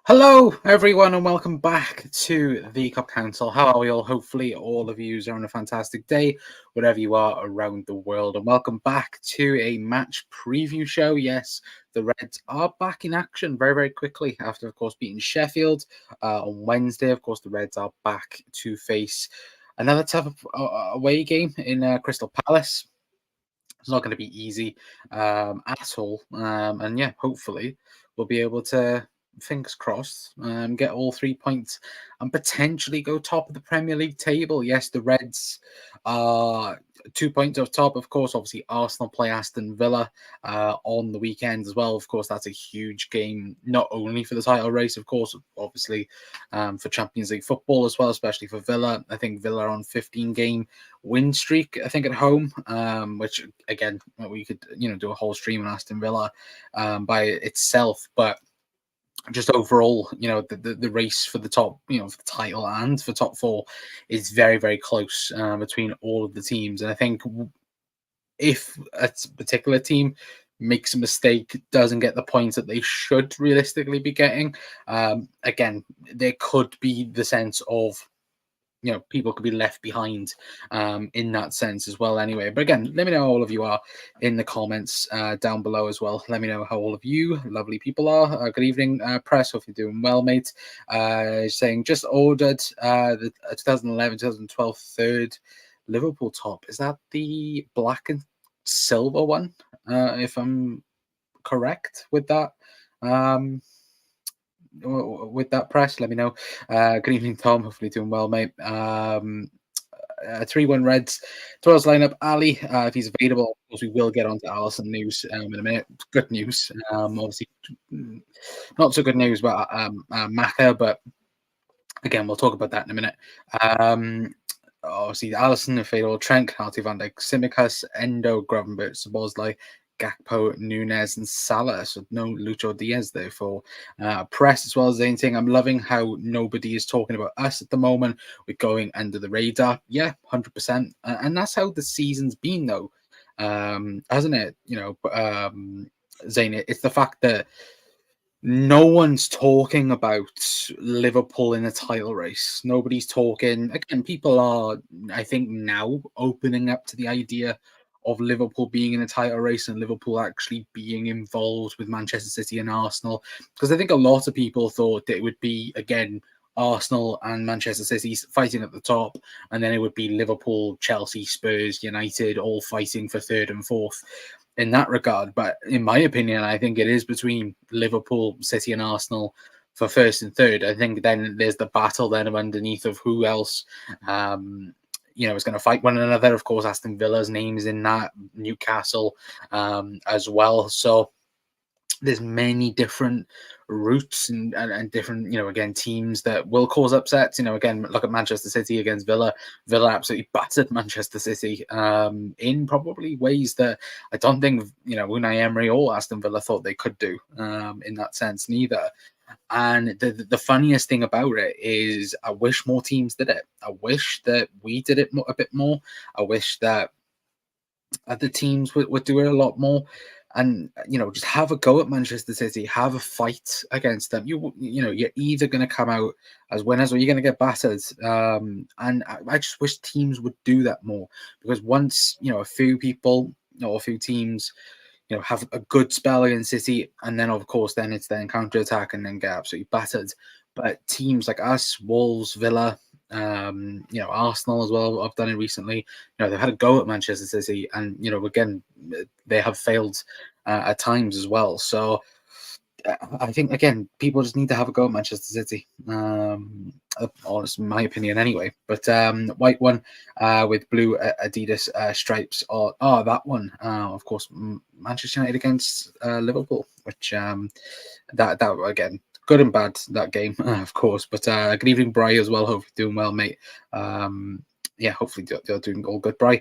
Hello, everyone, and welcome back to the Cup Council. How are we all? Hopefully, all of you are on a fantastic day, wherever you are around the world. And welcome back to a match preview show. Yes, the Reds are back in action very, very quickly after, of course, beating Sheffield on Wednesday. Of course, the Reds are back to face another tough away game in Crystal Palace. It's not going to be easy at all. And yeah, hopefully we'll be able to, fingers crossed, get all 3 points and potentially go top of the Premier League table. Yes, the Reds are 2 points off top. Of course, obviously, Arsenal play Aston Villa on the weekend as well. Of course, that's a huge game, not only for the title race, of course, obviously for Champions League football as well, especially for Villa. I think Villa are on 15-game win streak, I think, at home, which again we could do a whole stream on Aston Villa by itself, but just overall, the race for the top, for the title and for top four is very, very close between all of the teams. And I think if a particular team makes a mistake, doesn't get the points that they should realistically be getting, again, there could be the sense of people could be left behind in that sense as well anyway. But again, let me know how all of you are in the comments down below as well. Let me know how all of you lovely people are. Good evening, Press. Hope you're doing well, mate. Saying just ordered the 2011-2012 third Liverpool top. Is that the black and silver one? If I'm correct with that. With that, Press, let me know. Good evening, Tom. Hopefully doing well, mate. 3-1 Reds. Twelves lineup, Ali, if he's available. Of course, we will get on to Alisson news in a minute. Good news. Obviously, not so good news about Maka, but again, we'll talk about that in a minute. Obviously, Alisson, available. Trent, Canati, Van Dijk, Simicas, Endo, Gravenberch, Szoboszlai, Gakpo, Nunez, and Salah. So no Lucho Diaz there for Press as well as anything. I'm loving how nobody is talking about us at the moment. We're going under the radar. Yeah, 100%. And that's how the season's been, though, hasn't it? Zayn, it's the fact that no one's talking about Liverpool in a title race. Nobody's talking. Again, people are, I think, now opening up to the idea of Liverpool being in a title race and Liverpool actually being involved with Manchester City and Arsenal. Because I think a lot of people thought that it would be, again, Arsenal and Manchester City fighting at the top, and then it would be Liverpool, Chelsea, Spurs, United all fighting for third and fourth in that regard. But in my opinion, I think it is between Liverpool, City, and Arsenal for first and third. I think then there's the battle then of underneath of who else is going to fight one another. Of course, Aston Villa's name is in that, Newcastle as well. So there's many different routes and different, again, teams that will cause upsets. Again, look at Manchester City against Villa. Villa absolutely battered Manchester City in probably ways that I don't think, Unai Emery or Aston Villa thought they could do in that sense, neither. And the funniest thing about it is I wish more teams did it. I wish that we did it a bit more. I wish that other teams would do it a lot more. And just have a go at Manchester City, have a fight against them. You're either going to come out as winners or you're going to get battered. And I just wish teams would do that more, because once a few people or a few teams have a good spell against City, and then of course then it's then counter attack and then get absolutely battered. But teams like us, Wolves, Villa, Arsenal as well, I've done it recently. They've had a go at Manchester City, and again, they have failed at times as well. So I think, again, people just need to have a go at Manchester City. Honestly, my opinion anyway. But white one with blue Adidas stripes. That one. Of course, Manchester United against Liverpool, which that again, good and bad, that game, of course. But good evening, Bry, as well. Hope you're doing well, mate. Hopefully you're doing all good, Bry.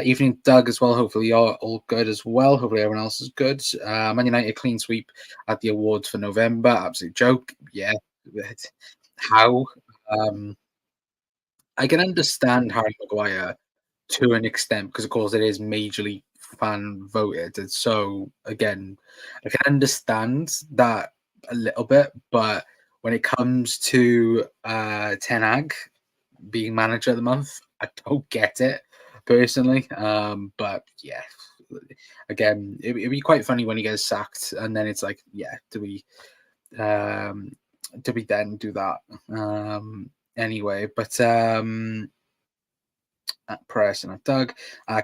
Evening, Doug, as well. Hopefully you're all good as well. Hopefully everyone else is good. Man United clean sweep at the awards for November. Absolute joke. Yeah. How? I can understand Harry Maguire to an extent, because, of course, it is majorly fan voted. And so, again, I can understand that a little bit, but when it comes to Ten Hag being manager of the month, I don't get it personally. But yeah, again, it'd be quite funny when he gets sacked, and then it's like, yeah, um, do we then do that? Anyway, but at Press and at Doug,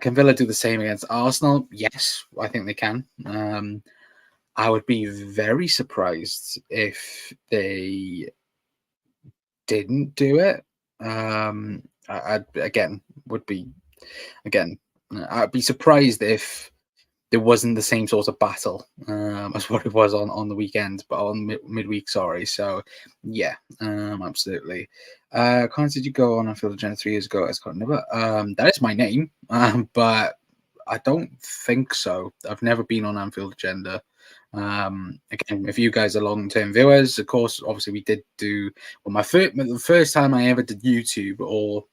can Villa do the same against Arsenal? Yes, I think they can. I would be very surprised if they didn't do it. Again would be again. I'd be surprised if there wasn't the same sort of battle as what it was on the weekend, but on midweek. Sorry. So yeah, absolutely. Connor, did you go on Anfield Agenda 3 years ago as Connor Nibber? That is my name, but I don't think so. I've never been on Anfield Agenda. Again, if you guys are long-term viewers, of course, obviously we did do well. The first time I ever did YouTube, or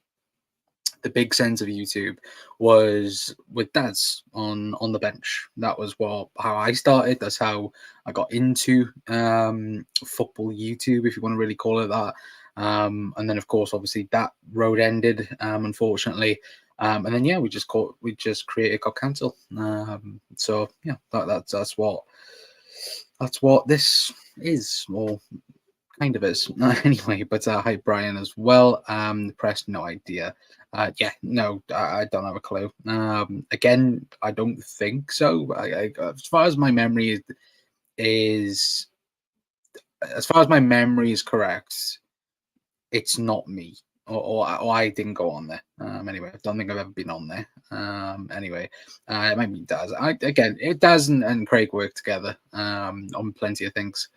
the big sense of YouTube, was with Daz on the bench. That was how I started. That's how I got into football YouTube, if you want to really call it that. And then of course, obviously that road ended, unfortunately. And then yeah, we just created got cancelled. So yeah, that's what this is, or kind of is. Anyway, but hi Brian as well. The press, no idea. Yeah, no, I don't have a clue. Again, I don't think so. As far as my memory is, as far as my memory is correct, it's not me, or I didn't go on there. Anyway, I don't think I've ever been on there. Anyway, it might be Daz. Again, it Daz and Craig work together on plenty of things.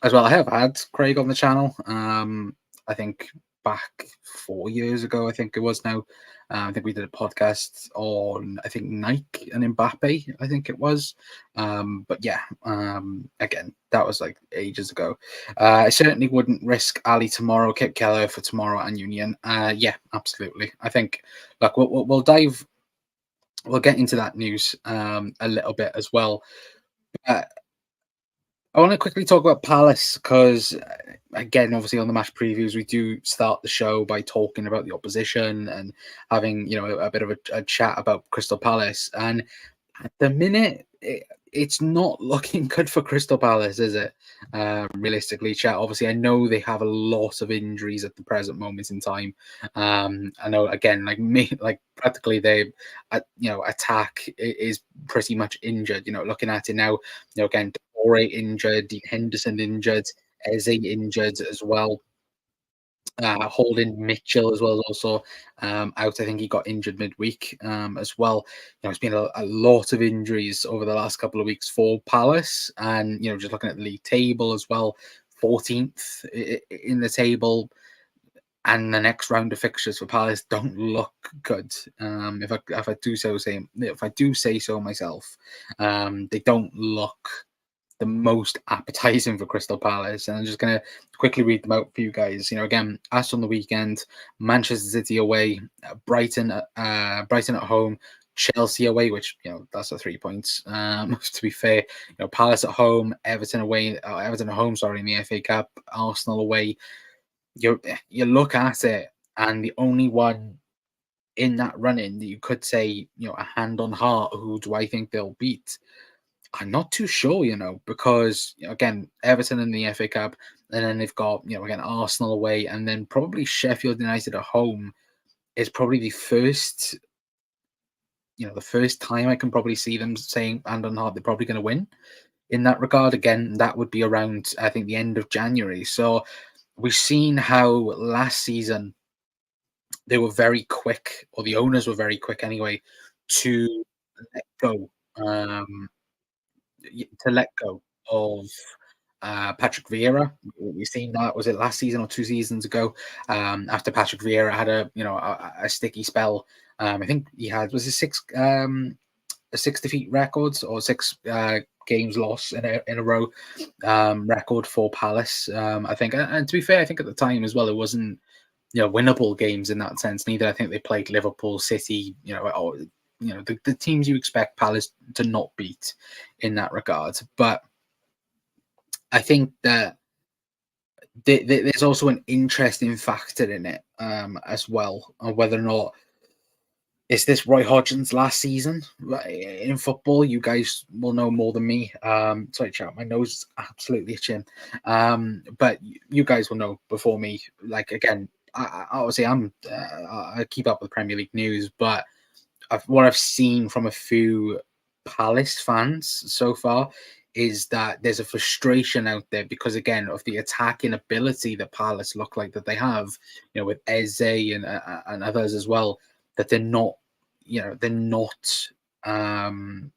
As well, I have had Craig on the channel. I think back 4 years ago, I think it was now. I think we did a podcast on, I think, Nike and Mbappe, I think it was. But yeah, again, that was like ages ago. I certainly wouldn't risk Ali tomorrow, Kip Keller for tomorrow and Union. Yeah, absolutely. I think, look, we'll get into that news a little bit as well. I want to quickly talk about Palace because, again, obviously on the match previews, we do start the show by talking about the opposition and having, a bit of a chat about Crystal Palace. And at the minute, it's not looking good for Crystal Palace, is it? Realistically, chat. Obviously, I know they have a lot of injuries at the present moment in time. I know, again, like me, like practically attack is pretty much injured. Looking at it now, again, Ore injured, Dean Henderson injured, Eze injured as well. Holding Mitchell as well is also out. I think he got injured midweek as well. It's been a lot of injuries over the last couple of weeks for Palace, and just looking at the league table as well, 14th in the table, and the next round of fixtures for Palace don't look good. If I do say so myself, they don't look the most appetizing for Crystal Palace. And I'm just going to quickly read them out for you guys. Again, us on the weekend, Manchester City away, Brighton at home, Chelsea away, which, that's a 3 points. To be fair, Palace at home, Everton away, Everton at home, sorry, in the FA Cup, Arsenal away. You look at it, and the only one in that running that you could say, a hand on heart, who do I think they'll beat? I'm not too sure, because again, Everton in the FA Cup, and then they've got, again, Arsenal away, and then probably Sheffield United at home is probably the first time I can probably see them saying hand on heart they're probably going to win. In that regard, again, that would be around, I think, the end of January. So we've seen how last season they were very quick, or the owners were very quick anyway, to let go. To let go of Patrick Vieira. We've seen that, was it last season or 2 seasons ago? After Patrick Vieira had a sticky spell. I think he had, was it a 6 defeat records, or 6 games lost in a row record for Palace. I think, and to be fair, I think at the time as well, it wasn't winnable games in that sense. Neither. I think they played Liverpool, City, or the teams you expect Palace to not beat in that regard. But I think that there's also an interesting factor in it as well, on whether or not is this Roy Hodgson's last season in football. You guys will know more than me. Sorry, chat. My nose is absolutely itching. But you guys will know before me. Like again, obviously I keep up with Premier League news, but what I've seen from a few Palace fans so far is that there's a frustration out there because again of the attacking ability that Palace look like that they have, with Eze and others as well, that um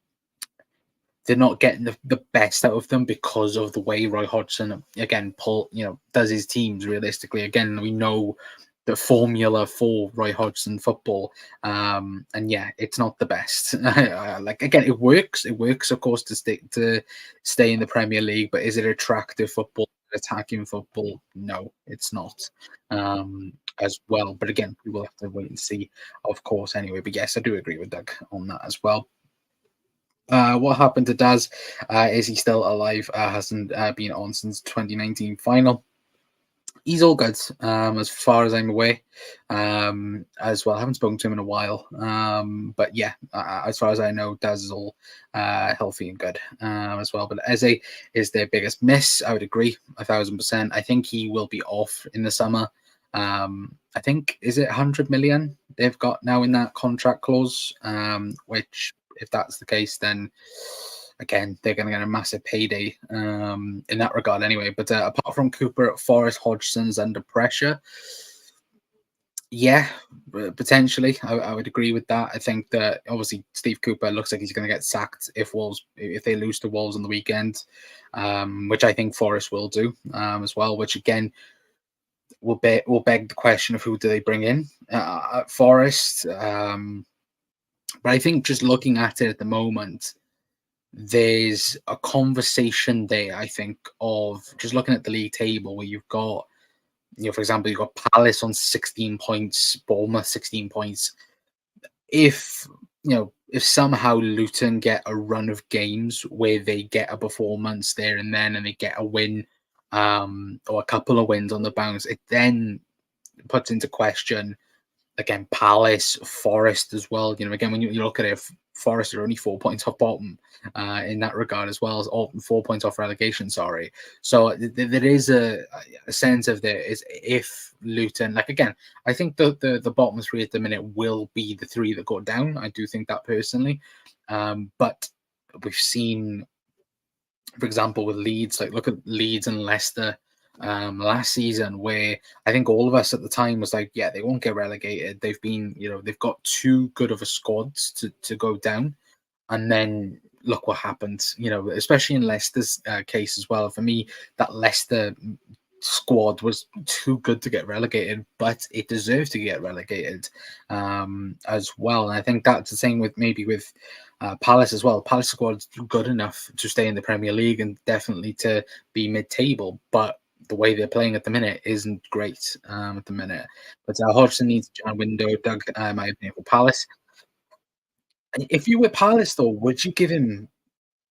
they're not getting the best out of them because of the way Roy Hodgson again does his teams realistically. Again, we know the formula for Roy Hodgson football. And yeah, it's not the best. Like again, it works. It works, of course, to stay in the Premier League, but is it attractive football, attacking football? No, it's not. As well. But again, we will have to wait and see, of course, anyway. But yes, I do agree with Doug on that as well. What happened to Daz? Is he still alive? Hasn't been on since 2019 final. He's all good, as far as I'm aware. As well, I haven't spoken to him in a while. But yeah, as far as I know, Daz is all healthy and good as well. But Eze is their biggest miss. I would agree 1,000%. I think he will be off in the summer. I think is it 100 million they've got now in that contract clause. Which, if that's the case, then again, they're going to get a massive payday in that regard anyway. But apart from Cooper, Forrest Hodgson's under pressure. Yeah, potentially. I would agree with that. I think that obviously Steve Cooper looks like he's going to get sacked if they lose to Wolves on the weekend, which I think Forrest will do as well. Which again will beg the question of who do they bring in at Forest. But I think just looking at it at the moment, there's a conversation there, I think, of just looking at the league table where you've got, for example, you've got Palace on 16 points, Bournemouth 16 points. If somehow Luton get a run of games where they get a performance there and then and they get a win, or a couple of wins on the bounce, it then puts into question again Palace, Forest as well. Again, when you look at it, Forest are only 4 points off bottom in that regard as well, as 4 points off relegation. Sorry, so there is a sense of there is if Luton, like again, I think the bottom three at the minute will be the three that go down. I do think that personally, but we've seen, for example, with Leeds, like look at Leeds and Leicester last season, where I think all of us at the time was like, yeah, they won't get relegated. They've got too good of a squad to go down. And then look what happened, especially in Leicester's case as well. For me, that Leicester squad was too good to get relegated, but it deserved to get relegated as well. And I think that's the same with Palace as well. Palace squad's good enough to stay in the Premier League and definitely to be mid-table, but the way they're playing at the minute isn't great at the minute. But Hodgson needs a window. Doug, my opinion for Palace. If you were Palace, though, would you give him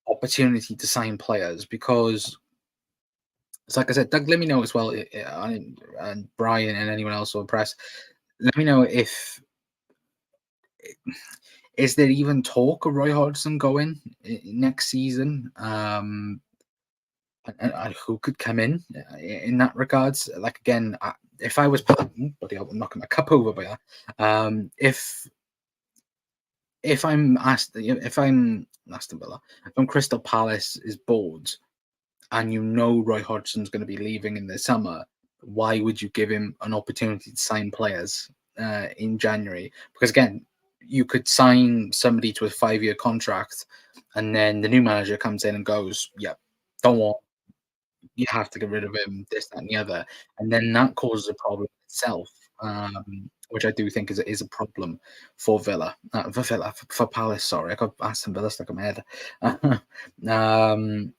opportunity to sign players? Because it's like I said, Doug, let me know as well, and Brian and anyone else or press. Let me know if is there even talk of Roy Hodgson going next season, and who could come in that regards. Like again, if I was, bloody hell, I'm knocking my cup over by that. If I'm if I'm Aston Villa, if I'm Crystal Palace is bored, and Roy Hodgson's going to be leaving in the summer, why would you give him an opportunity to sign players in January? Because again, you could sign somebody to a 5-year contract, and then the new manager comes in and goes, "Yeah, don't want you have to get rid of him, this, that, and the other," and then that causes a problem itself, which I do think is a problem for Villa, for Palace. Sorry, I got Aston Villa stuck in my head.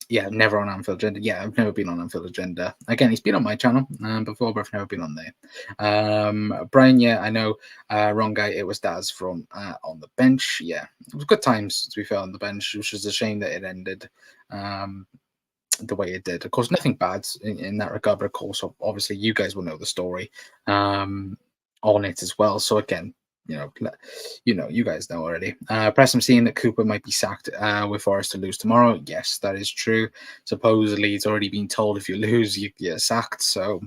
Yeah, never on Anfield Agenda. Yeah, I've never been on Anfield Agenda. Again, he's been on my channel before, but I've never been on there. Brian, yeah, I know. Wrong guy. It was Daz from on the bench. Yeah, it was good times to be fair on the bench, which is a shame that it ended. the way it did. Of course, nothing bad in that regard, but of course, obviously, you guys will know the story um, on it as well. So again, you guys know already. Press, I'm seeing that Cooper might be sacked with Forest to lose tomorrow. Yes, that is true. Supposedly, it's already been told if you lose, you get sacked. So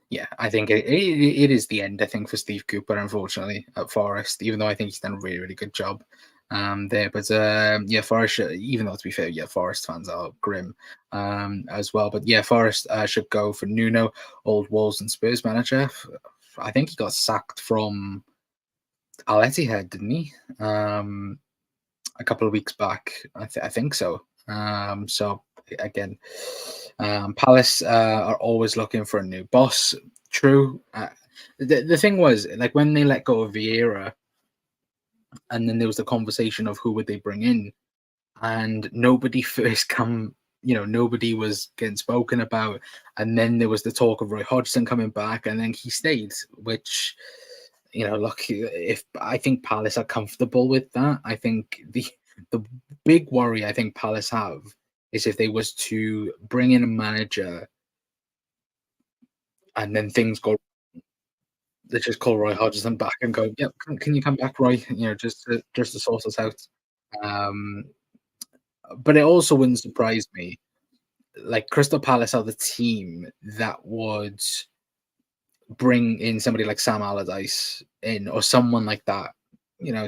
yeah, I think it is the end. I think for Steve Cooper, unfortunately, at Forest, even though I think he's done a really really good job there. But yeah, Forest. Even though to be fair, yeah, Forest fans are grim as well. But yeah, Forest should go for Nuno, old Wolves and Spurs manager. I think he got sacked from Al Ittihad, didn't he? A couple of weeks back. I think so. So again, Palace are always looking for a new boss. True. The thing was, like when they let go of Vieira, and then there was the conversation of who would they bring in, and nobody first come. Nobody was getting spoken about, and then there was the talk of Roy Hodgson coming back, and then he stayed, which look, if I think Palace are comfortable with that. I think the big worry I think Palace have is if they was to bring in a manager and then things go, they just call Roy Hodgson back and go, "Yep, can you come back, Roy? Just to sort us out." Um, but it also wouldn't surprise me. Like Crystal Palace are the team that would bring in somebody like Sam Allardyce in or someone like that,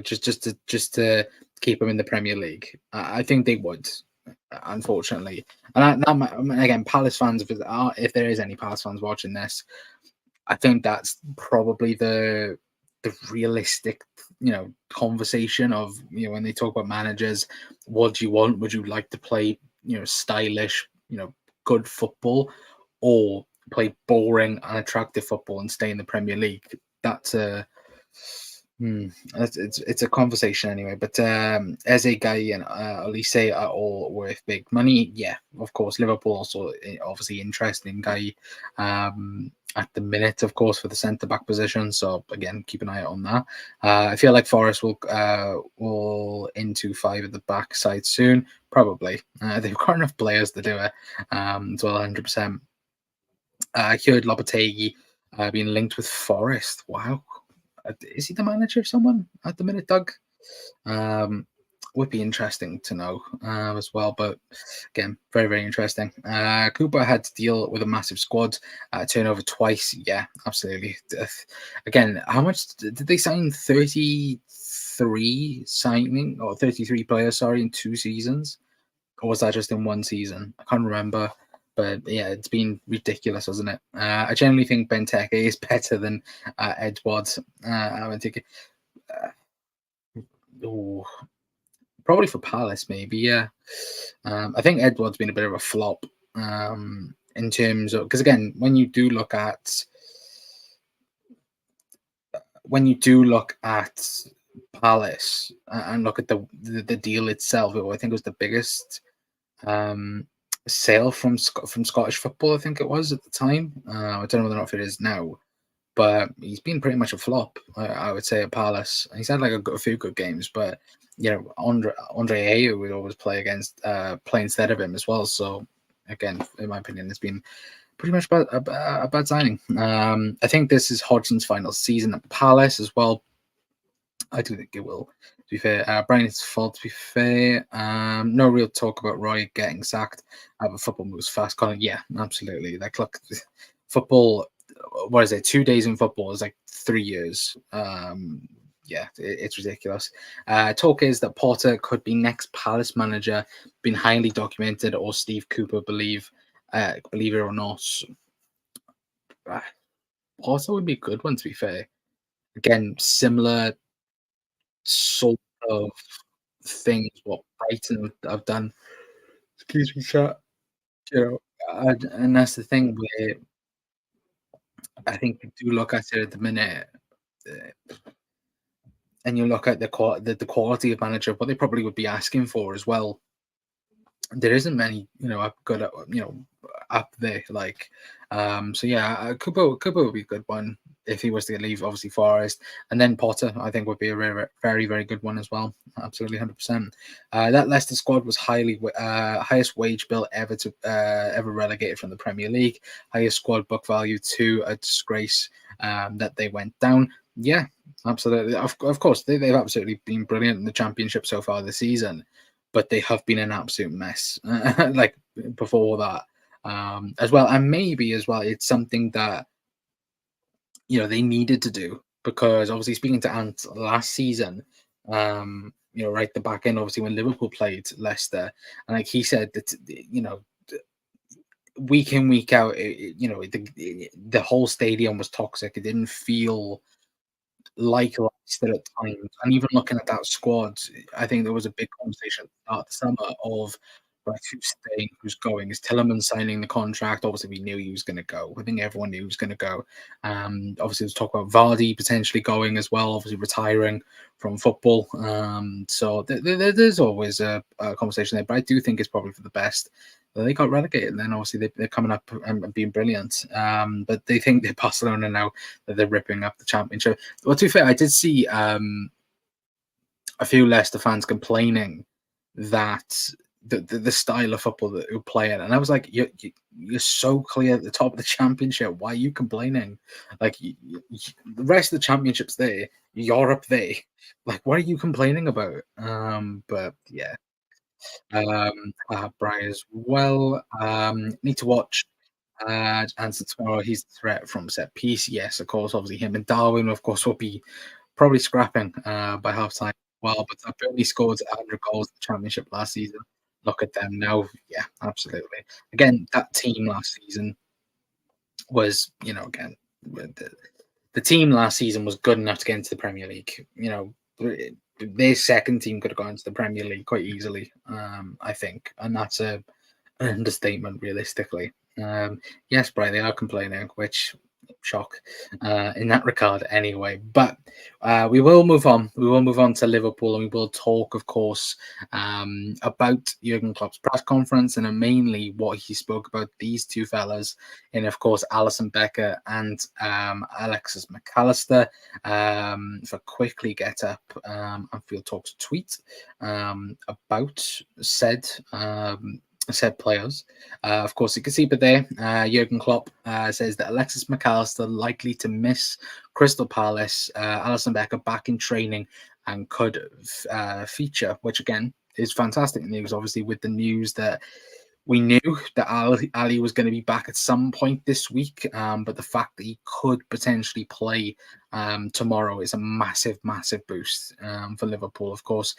just to keep him in the Premier League. I think they would, unfortunately. And again, Palace fans, if there is any Palace fans watching this, I think that's probably the realistic, conversation of when they talk about managers, what do you want? Would you like to play, stylish, good football, or play boring, unattractive football and stay in the Premier League? That's a it's a conversation anyway. But as a guy and Elise are all worth big money. Yeah, of course. Liverpool also obviously interesting guy at the minute, of course, for the centre back position. So again, keep an eye out on that. I feel like Forest will into five at the back side soon. Probably they've got enough players to do it as well. 100%. I heard Lopetegui being linked with Forest. Wow. Is he the manager of someone at the minute, Doug? Um, would be interesting to know as well. But again, very, very interesting. Cooper had to deal with a massive squad, turnover twice. Yeah, absolutely. Again, how much did they sign? 33 signing or 33 players, sorry, in 2 seasons? Or was that just in 1 season? I can't remember. But yeah, it's been ridiculous, hasn't it? I generally think Benteke is better than Edward. I would think, oh, probably for Palace, maybe. Yeah, I think Edward's been a bit of a flop in terms of because again, when you do look at Palace and look at the deal itself, I think it was the biggest um, sale from Scottish football. I think it was at the time. I don't know whether or not it is now, but he's been pretty much a flop. I would say at Palace. He's had like a few good games, but Andre Ayew would always play instead of him as well. So again, in my opinion, it's been pretty much a bad signing. I think this is Hodgson's final season at Palace as well. I do think it will. To be fair, Brian, it's fault. To be fair, no real talk about Roy getting sacked. But football moves fast, Colin. Yeah, absolutely. Like, look, football. What is it? 2 days in football is like 3 years. Yeah, it's ridiculous. Talk is that Potter could be next Palace manager, been highly documented, or Steve Cooper believe it or not. Uh, Potter would be a good one. To be fair, again, similar sort of things what Brighton have done. Excuse me, chat. You know, and that's the thing where I think we do look at it at the minute, and you look at the quality of manager, what they probably would be asking for as well. There isn't many, good, up there. Like, so yeah, Cooper would be a good one if he was to leave. Obviously, Forest, and then Potter, I think would be a very very good one as well. Absolutely, 100%. That Leicester squad was highest wage bill ever relegated from the Premier League. Highest squad book value to a disgrace that they went down. Yeah, absolutely. Of course, they've absolutely been brilliant in the Championship so far this season, but they have been an absolute mess. Like before that, as well, and maybe as well, it's something that they needed to do because obviously speaking to Ant last season, right at the back end, obviously when Liverpool played Leicester, and like he said that week in week out, the whole stadium was toxic. It didn't feel like Leicester at times, and even looking at that squad, I think there was a big conversation at the start of the summer of right, who's staying, who's going. Is Tielemans signing the contract? Obviously, we knew he was going to go. I think everyone knew he was going to go. Obviously, there's talk about Vardy potentially going as well. Obviously, retiring from football. So there's always a conversation there, but I do think it's probably for the best. They got relegated, and then obviously they're coming up and being brilliant. But they think they're Barcelona now that they're ripping up the championship. Well, to be fair, I did see a few Leicester fans complaining that the style of football that you're playing, and I was like, you're so clear at the top of the championship. Why are you complaining? Like the rest of the championship's there, you're up there. Like, what are you complaining about? But yeah, Brian as well. Need to watch. Answer tomorrow. He's the threat from set piece. Yes, of course. Obviously, him and Darwin, of course, will be probably scrapping by half time. Well, but Burnley scored 100 goals in the championship last season. Look at them now. Yeah, absolutely. Again, that team last season was, again, the team last season was good enough to get into the Premier League. Their second team could have gone into the Premier League quite easily, I think, and that's an understatement, realistically. Yes, Brian, they are complaining, which shock in that regard anyway. But we will move on. We will move on to Liverpool and we will talk, of course, about Jurgen Klopp's press conference and mainly what he spoke about these two fellas in, of course, Alison Becker and Alexis McAllister. If I quickly get up Anfield Talks tweet about said players. Of course, you can see, but there, Jurgen Klopp says that Alexis McAllister likely to miss Crystal Palace. Alison Becker back in training and could feature, which again is fantastic news. Obviously, with the news that we knew that Ali was going to be back at some point this week, but the fact that he could potentially play tomorrow is a massive, massive boost for Liverpool. Of course,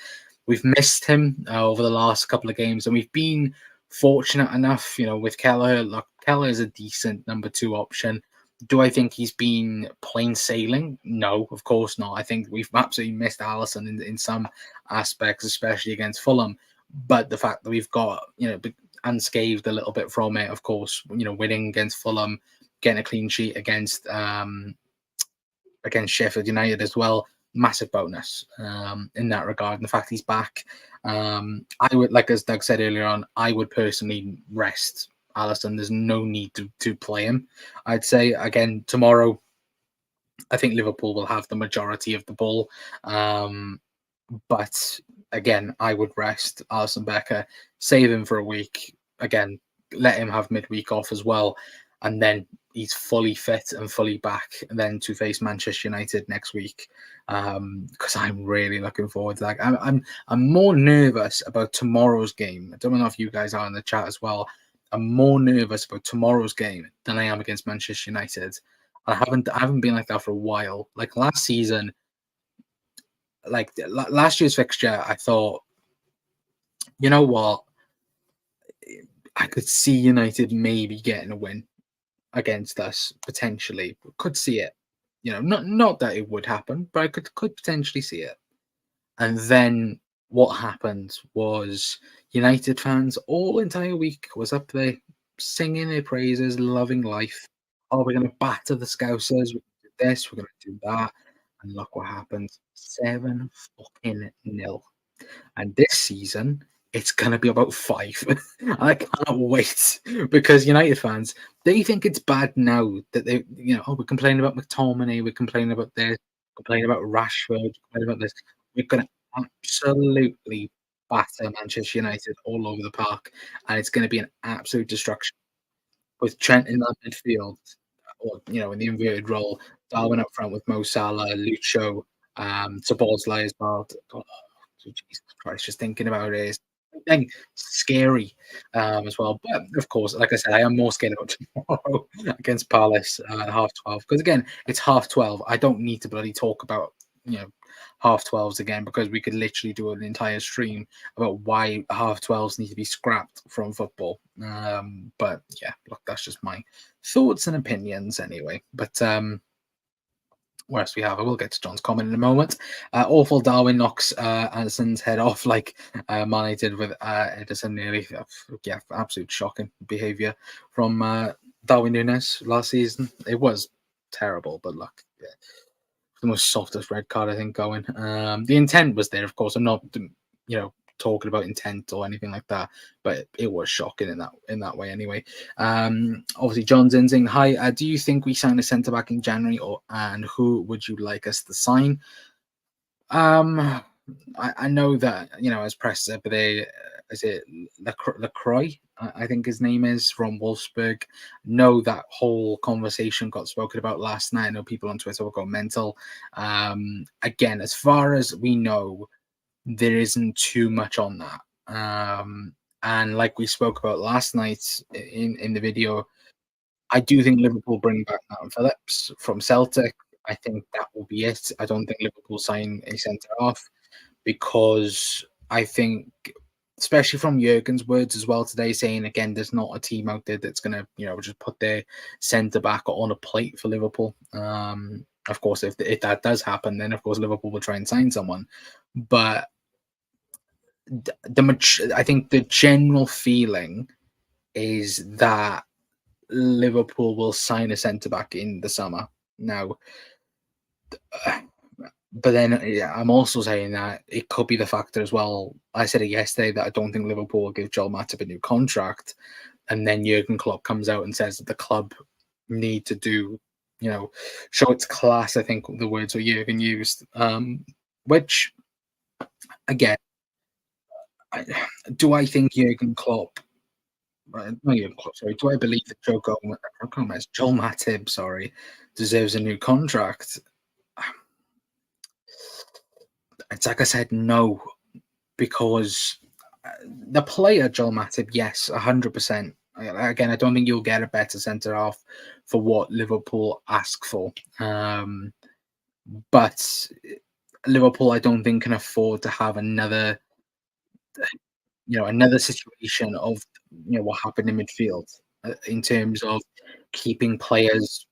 we've missed him over the last couple of games, and we've been fortunate enough, with Kelleher. Look, Kelleher is a decent number two option. Do I think he's been plain sailing? No, of course not. I think we've absolutely missed Allison in some aspects, especially against Fulham. But the fact that we've got, unscathed a little bit from it, of course, winning against Fulham, getting a clean sheet against Sheffield United as well, massive bonus in that regard. And the fact he's back, I would, like as Doug said earlier on, I would personally rest Allison. There's no need to play him. I'd say again tomorrow, I think Liverpool will have the majority of the ball. But again, I would rest Alison Becker, save him for a week. Again, let him have midweek off as well. And then he's fully fit and fully back, and then to face Manchester United next week. Because I'm really looking forward to that. I'm more nervous about tomorrow's game. I don't know if you guys are in the chat as well. I'm more nervous about tomorrow's game than I am against Manchester United. I haven't been like that for a while. Like last season, like last year's fixture, I thought, you know what, I could see United maybe getting a win against us potentially. Could see it. Not that it would happen, but I could potentially see it. And then what happened was United fans all entire week was up there singing their praises, loving life. Oh, we're going to batter the Scousers. We're going to do this. We're going to do that. And look what happened. 7 fucking nil. And this season, it's gonna be about five. I cannot wait because United fans, they think it's bad now that oh, we're complaining about McTominay, we're complaining about this, complaining about Rashford, complaining about this. We're gonna absolutely batter Manchester United all over the park, and it's gonna be an absolute destruction with Trent in that midfield, or in the inverted role, Darwin up front with Mo Salah, Lucho, Szoboszlai as well. Oh, Jesus Christ, just thinking about it is dang, scary, as well. But of course, like I said, I am more scared about tomorrow against Palace at 12:30 because again, it's 12:30. I don't need to bloody talk about you know 12:30s again because we could literally do an entire stream about why 12:30s need to be scrapped from football. But yeah, look, that's just my thoughts and opinions anyway. But what else we have? I will get to John's comment in a moment. Awful Darwin knocks Anderson's head off like Mane did with Edison nearly. Yeah, absolute shocking behaviour from Darwin Nunes last season. It was terrible, but look, yeah, the most softest red card I think going. The intent was there, of course. I'm not, talking about intent or anything like that, but it was shocking in that way anyway. Obviously, John Zinzing, hi. Do you think we sign a centre back in January, and who would you like us to sign? I know that as press said, but is it Lacroix? I think his name is from Wolfsburg. Know that whole conversation got spoken about last night. I know people on Twitter will go mental. Again, as far as we know, there isn't too much on that. And like we spoke about last night in the video, I do think Liverpool bring back Nathan Phillips from Celtic. I think that will be it. I don't think Liverpool sign a centre half because I think, especially from Jurgen's words as well today, saying again, there's not a team out there that's gonna, just put their centre back on a plate for Liverpool. Of course, if that does happen, then of course Liverpool will try and sign someone. But I think the general feeling is that Liverpool will sign a centre back in the summer. Now, but then yeah, I'm also saying that it could be the factor as well. I said it yesterday that I don't think Liverpool will give Joel Matip a new contract, and then Jurgen Klopp comes out and says that the club need to do, show its class. I think the words were Jurgen used, which again, I, do I think Jurgen Klopp? Not Jurgen Klopp, sorry. Do I believe that Joel Matip, sorry, deserves a new contract? It's like I said, no, because the player Joel Matip, yes, 100%. Again, I don't think you'll get a better centre half for what Liverpool ask for. But Liverpool, I don't think can afford to have another situation of what happened in midfield in terms of keeping players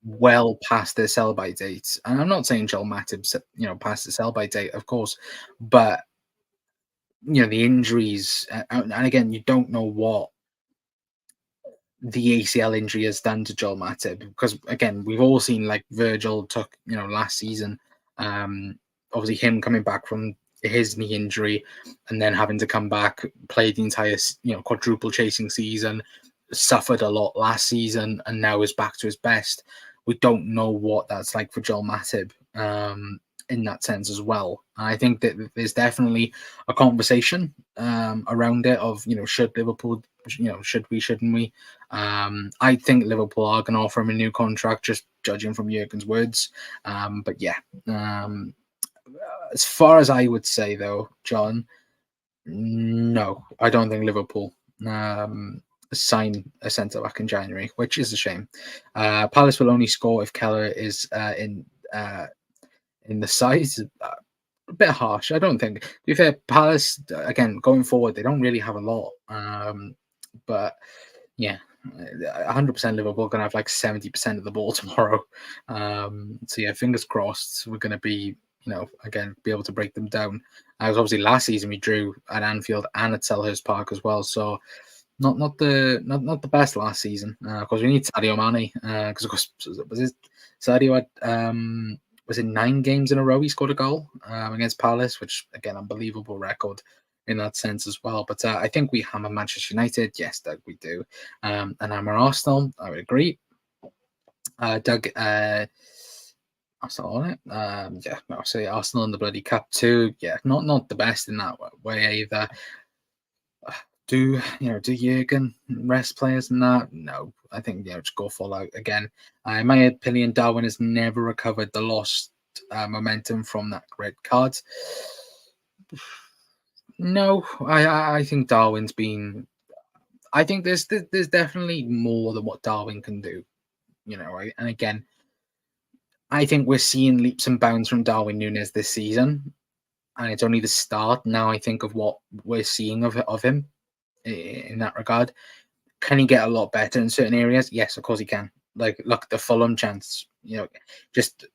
well past their sell by dates. And I'm not saying Joel Matip's past the sell by date, of course, but the injuries, and again, you don't know what the ACL injury has done to Joel Matip because again, we've all seen like Virgil took last season, obviously him coming back from his knee injury and then having to come back, play the entire quadruple chasing season, suffered a lot last season, and now is back to his best. We don't know what that's like for Joel Matip. In that sense as well. I think that there's definitely a conversation around it of should Liverpool, should we, shouldn't we? I think Liverpool are going to offer him a new contract, just judging from Jurgen's words. But yeah, as far as I would say though, John, no, I don't think Liverpool sign a centre back in January, which is a shame. Palace will only score if Keller is in the side. A bit harsh. I don't think. To be fair, Palace again going forward, they don't really have a lot. But yeah, 100% Liverpool gonna have like 70% of the ball tomorrow. So yeah, fingers crossed. We're gonna be again be able to break them down. As obviously last season we drew at Anfield and at Selhurst Park as well. So not the best last season. Of course, we need Sadio Mane because of course was it Sadio had was it 9 games in a row he scored a goal against Palace, which again unbelievable record. in that sense as well. But I think we hammer Manchester United. Yes, Doug, we do. And hammer Arsenal. I would agree. Doug, Arsenal on it. Yeah, no, I say Arsenal in the bloody cup too. Yeah, not the best in that way either. Do Jurgen rest players in that? No, I think just go full out again. In my opinion, Darwin has never recovered the lost momentum from that red card. No, I think Darwin's been. I think there's definitely more than what Darwin can do. Right? And again, I think we're seeing leaps and bounds from Darwin Nunes this season, and it's only the start. Now I think of what we're seeing of him in that regard. Can he get a lot better in certain areas? Yes, of course he can. Like, look, the Fulham chance, just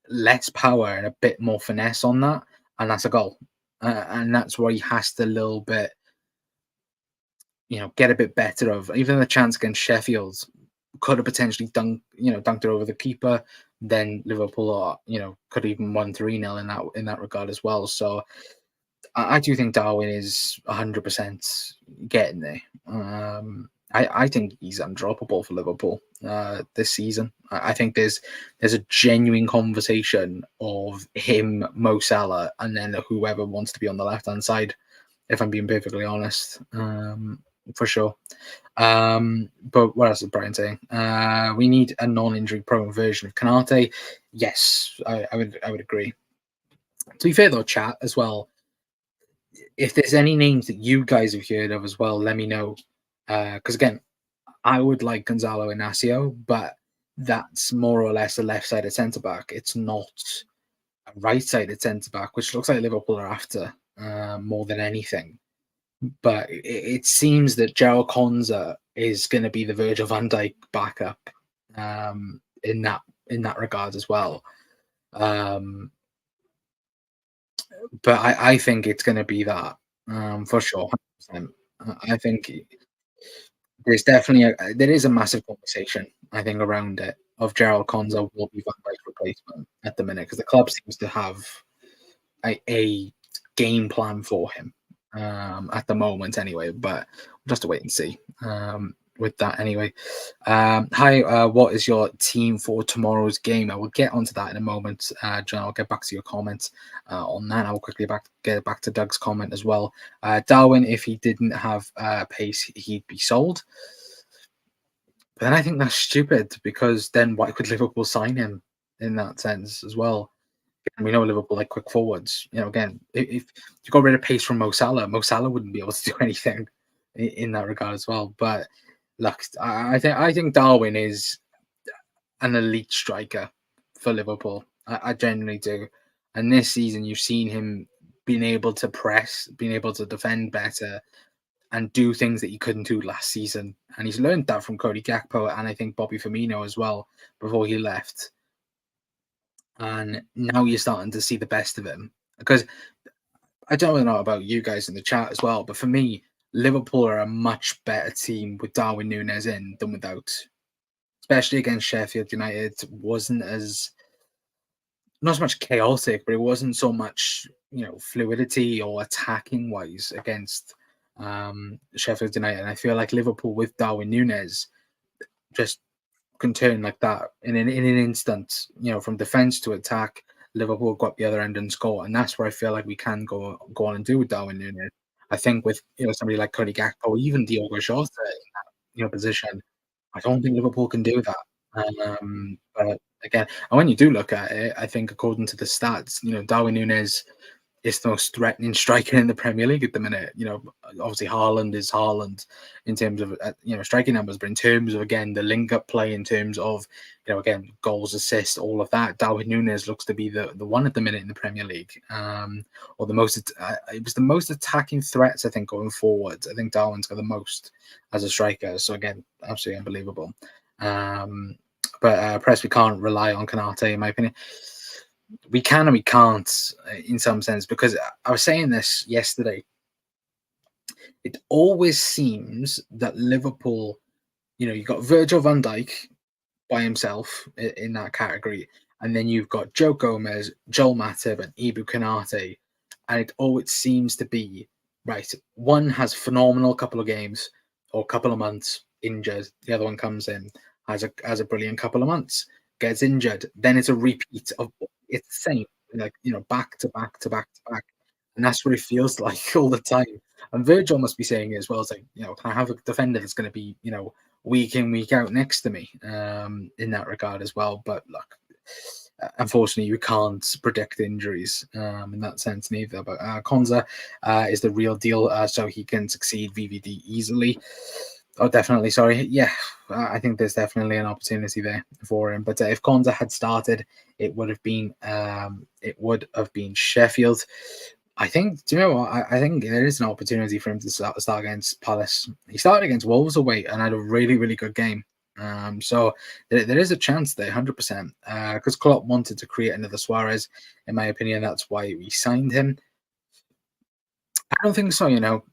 less power and a bit more finesse on that, and that's a goal. And that's where he has to a little bit, get a bit better of. Even the chance against Sheffield could have potentially dunked it over the keeper. Then Liverpool are, could have even won 3-0 in that regard as well. So I do think Darwin is 100% getting there. I think he's undroppable for Liverpool this season. I think there's a genuine conversation of him, Mo Salah, and then whoever wants to be on the left hand side. If I'm being perfectly honest, for sure. But what else is Brian saying? We need a non-injury prone version of Kanate. Yes, I would agree. To be fair though, chat as well, if there's any names that you guys have heard of as well, let me know. Because again, I would like Gonzalo Inacio, but that's more or less a left-sided centre back. It's not a right-sided centre back, which looks like Liverpool are after more than anything. But it seems that Gerald Konza is going to be the Virgil van Dijk backup in that regard as well. But I think it's going to be that for sure. 100%. I think there is a massive conversation I think around it of Gerald Konza will be Van Dijk's replacement at the minute because the club seems to have a game plan for him at the moment anyway. But we'll just have to wait and see with that anyway. Hi, what is your team for tomorrow's game? I will get onto that in a moment. John, I'll get back to your comments on that. I'll quickly get back to Doug's comment as well. Darwin, if he didn't have pace, he'd be sold. But then I think that's stupid because then why would Liverpool sign him in that sense as well? And we know Liverpool like quick forwards. Again, if you got rid of pace from Mo Salah wouldn't be able to do anything in that regard as well. But look, I think Darwin is an elite striker for Liverpool. I genuinely do. And this season, you've seen him being able to press, being able to defend better, and do things that he couldn't do last season. And he's learned that from Cody Gakpo and I think Bobby Firmino as well before he left. And now you're starting to see the best of him. Because I don't know about you guys in the chat as well, but for me, Liverpool are a much better team with Darwin Nunes in than without. Especially against Sheffield United, wasn't as not so much chaotic, but it wasn't so much fluidity or attacking wise against Sheffield United. And I feel like Liverpool with Darwin Nunes just can turn like that in an instant. From defense to attack, Liverpool go up the other end and score, and that's where I feel like we can go on and do with Darwin Nunes. I think with somebody like Cody Gakpo, even Diogo Jota in that position, I don't think Liverpool can do that. But again, and when you do look at it, I think according to the stats, Darwin Nunes is the most threatening striker in the Premier League at the minute. Obviously Haaland is Haaland in terms of striking numbers, but in terms of again the link-up play, in terms of again goals, assists, all of that, Darwin Nunes looks to be the one at the minute in the Premier League, or the most. It was the most attacking threats I think going forward. I think Darwin's got the most as a striker. So again, absolutely unbelievable. But Press, we can't rely on Kanate in my opinion. We can and we can't in some sense, because I was saying this yesterday. It always seems that Liverpool, you've got Virgil van Dijk by himself in that category, and then you've got Joe Gomez, Joel Matip, and Ibu Kanate, and it seems to be Right. One has phenomenal couple of games or couple of months injured. The other one comes in, has a brilliant couple of months, gets injured. Then it's a repeat of it's the same, like back to back to back to back, and that's what it feels like all the time. And Virgil must be saying it as well. It's like, can I have a defender that's going to be week in week out next to me in that regard as well. But look, unfortunately, you can't predict injuries in that sense neither. But Konza is the real deal, so he can succeed VVD easily. Oh, definitely. Sorry. Yeah, I think there's definitely an opportunity there for him. But if Konza had started, it would have been Sheffield. I think. Do you know what? I think there is an opportunity for him to start against Palace. He started against Wolves away and had a really, really good game. So there is a chance there, 100%. Because Klopp wanted to create another Suarez. In my opinion, that's why we signed him. I don't think so.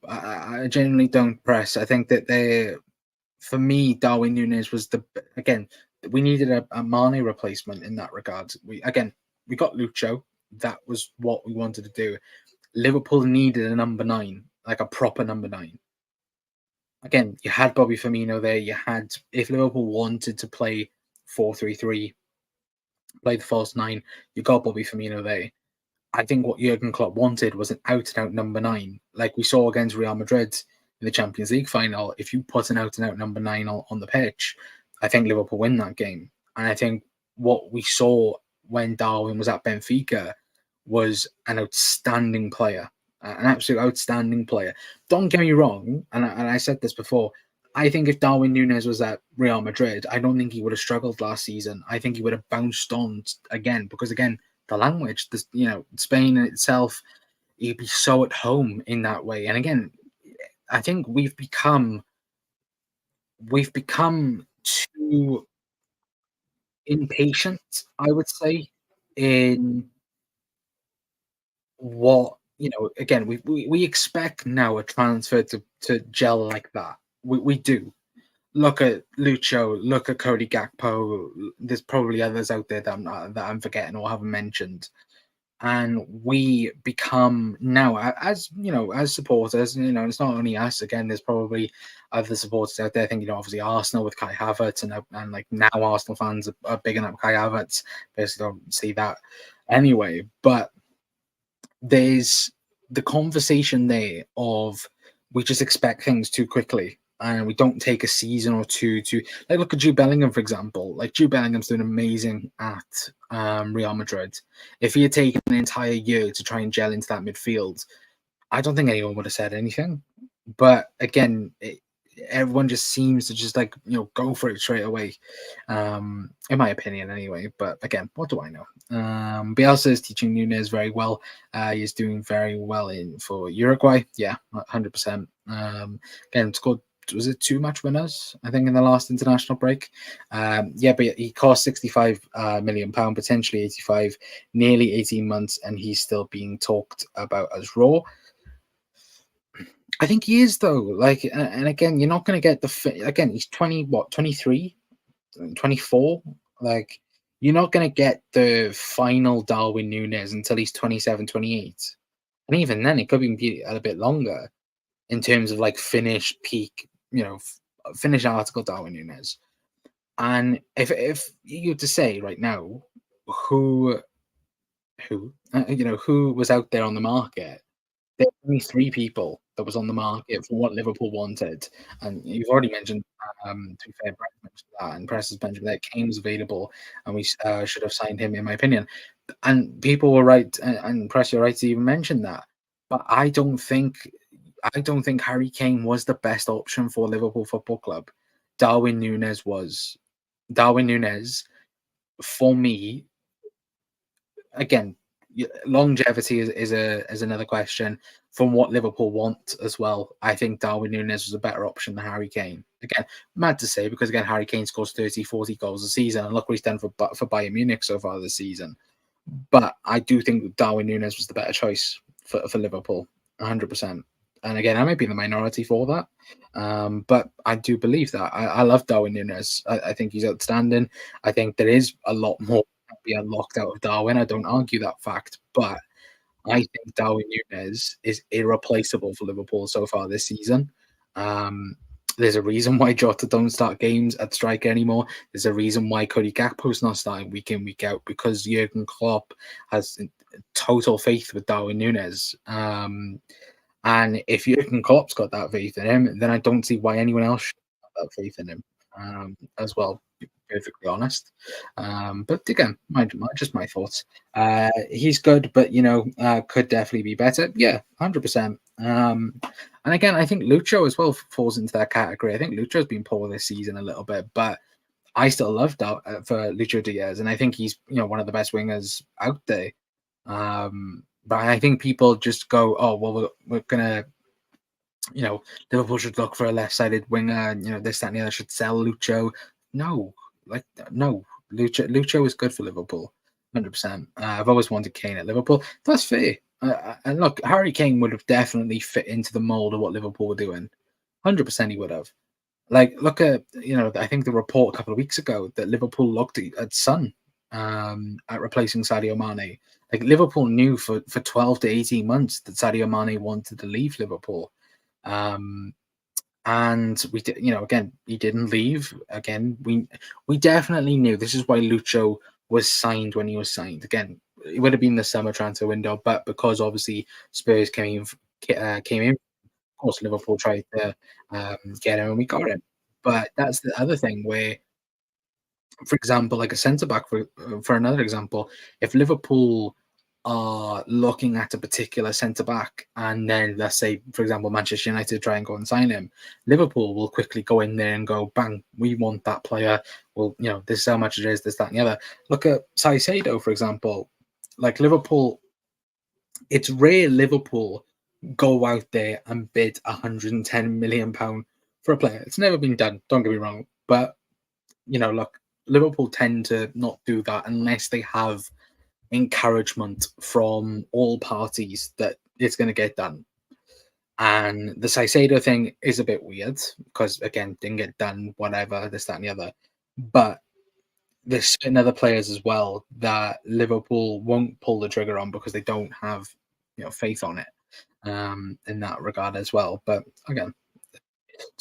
I genuinely don't press. I think that for me, Darwin Nunes was again. We needed a Mane replacement in that regard. We got Lucho. That was what we wanted to do. Liverpool needed a number nine, like a proper number nine. Again, you had Bobby Firmino there. You had, if Liverpool wanted to play 4-3-3, play the false nine, you got Bobby Firmino there. I think what Jurgen Klopp wanted was an out and out number nine, like we saw against Real Madrid in the Champions League final. If you put an out and out number nine on the pitch, I think Liverpool win that game. And I think what we saw when Darwin was at Benfica was an outstanding player, an absolute outstanding player. Don't get me wrong, and I said this before. I think if Darwin Nunes was at Real Madrid, I don't think he would have struggled last season. I think he would have bounced on again because again the language, Spain in itself, he'd be so at home in that way. And again, I think we've become too impatient, I would say, in again, we expect now a transfer to gel like that. We do. Look at Lucho, look at Cody Gakpo. There's probably others out there that I'm forgetting or haven't mentioned. And we become now, as as supporters, it's not only us. Again, there's probably other supporters out there. I think obviously Arsenal with Kai Havertz, and like now Arsenal fans are bigging up Kai Havertz. Basically, don't see that anyway. But there's the conversation there of we just expect things too quickly and we don't take a season or two to, like, look at Jude Bellingham, for example. Like, Jude Bellingham's doing amazing at Real Madrid. If he had taken an entire year to try and gel into that midfield, I don't think anyone would have said anything. But again, everyone just seems to just like go for it straight away, in my opinion anyway. But again, what do I know? Bielsa is teaching Nunes very well. He's doing very well for Uruguay. Yeah, 100%. Again, scored, was it two match winners, I think, in the last international break. Yeah, but he cost 65 million pound, potentially 85, nearly 18 months, and he's still being talked about as raw. I think he is, though. Like, and again, you're not going to get again, he's 20, what, 23, 24. Like, you're not going to get the final Darwin Nunes until he's 27, 28. And even then, it could even be a bit longer in terms of like finished peak, finished article Darwin Nunes. And if you were to say right now, who, who was out there on the market, there were only three people that was on the market for what Liverpool wanted, and you've already mentioned, to be fair, Brett mentioned that, and Press has mentioned that Kane was available, and we should have signed him, in my opinion. And people were right, and Press, you're right to even mention that. But I don't think Harry Kane was the best option for Liverpool Football Club. Darwin Nunes was. Darwin Nunes, for me, again, longevity is another question. From what Liverpool want as well, I think Darwin Nunes was a better option than Harry Kane. Again, mad to say, because again, Harry Kane scores 30, 40 goals a season, and look what he's done for Bayern Munich so far this season. But I do think Darwin Nunes was the better choice for Liverpool, 100%. And again, I might be in the minority for that, but I do believe that. I love Darwin Nunes. I think he's outstanding. I think there is a lot more to be unlocked out of Darwin. I don't argue that fact, but I think Darwin Núñez is irreplaceable for Liverpool so far this season. Um, there's a reason why Jota don't start games at striker anymore. There's a reason why Cody Gakpo's not starting week in, week out, because Jurgen Klopp has total faith with Darwin Núñez. And if Jurgen Klopp's got that faith in him, then I don't see why anyone else should have that faith in him as well. To be perfectly honest, but again, just my thoughts. He's good, but could definitely be better. Yeah, 100%. And again, I think Lucho as well falls into that category. I think Lucho's been poor this season a little bit, but I still love for Lucho Diaz, and I think he's one of the best wingers out there. But I think people just go, oh well, we're gonna, Liverpool should look for a left-sided winger. This, that, and the other should sell Lucho. No, no, Lucho is good for Liverpool, 100%. I've always wanted Kane at Liverpool. That's fair. And look, Harry Kane would have definitely fit into the mold of what Liverpool were doing. 100% he would have. Like, look at, I think the report a couple of weeks ago that Liverpool looked at Son at replacing Sadio Mane. Like, Liverpool knew for 12 to 18 months that Sadio Mane wanted to leave Liverpool. Um, and we did, again, he didn't leave. Again, we definitely knew this is why Lucho was signed when he was signed. Again, it would have been the summer transfer window, but because obviously Spurs came in, of course, Liverpool tried to get him, and we got him. But that's the other thing where, for example, like a centre back, for another example, if Liverpool are looking at a particular centre back, and then let's say, for example, Manchester United try and go and sign him, Liverpool will quickly go in there and go, bang, we want that player. Well, this is how much it is, this, that, and the other. Look at Caicedo, for example. Like Liverpool, it's rare Liverpool go out there and bid £110 million for a player. It's never been done. Don't get me wrong, but look, Liverpool tend to not do that unless they have encouragement from all parties that it's going to get done. And the Caicedo thing is a bit weird because, again, didn't get done, whatever, this, that, and the other. But there's certain other players as well that Liverpool won't pull the trigger on because they don't have, faith on it in that regard as well. But again,